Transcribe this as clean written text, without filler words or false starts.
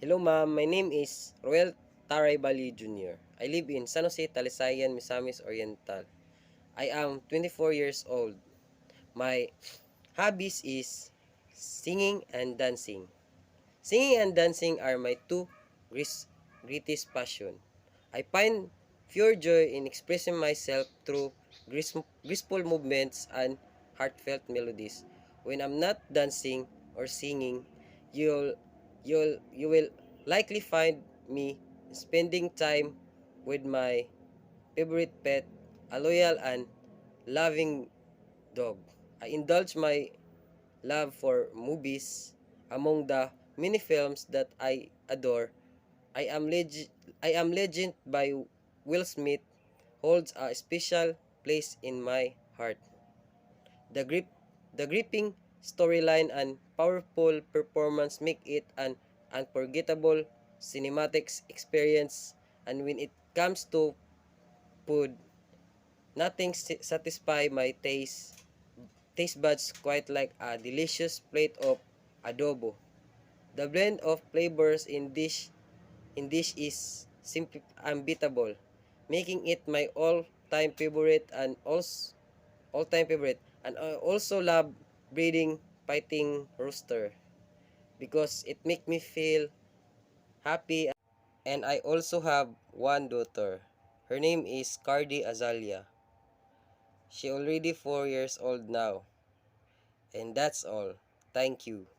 Hello ma'am, my name is Roel Taray Bali Jr. I live in San Jose, Talisayan, Misamis Oriental. I am 24 years old. My hobbies is singing and dancing. Singing and dancing are my two greatest passion. I find pure joy in expressing myself through graceful movements and heartfelt melodies. When I'm not dancing or singing, you'll you will likely find me spending time with my favorite pet, a loyal and loving dog. I indulge my love for movies. Among the many films that I adore, I am Legend by Will Smith holds a special place in my heart. The grip the gripping storyline and powerful performance make it an unforgettable cinematic experience, and when it comes to food, nothing satisfy my taste buds quite like a delicious plate of adobo. The blend of flavors in dish is simply unbeatable, making it my all-time favorite and also all-time favorite. And I also love breeding fighting rooster because it make me feel happy. And I also have one daughter. Her name is Cardi Azalia. She already 4 years old now. And that's all. Thank you.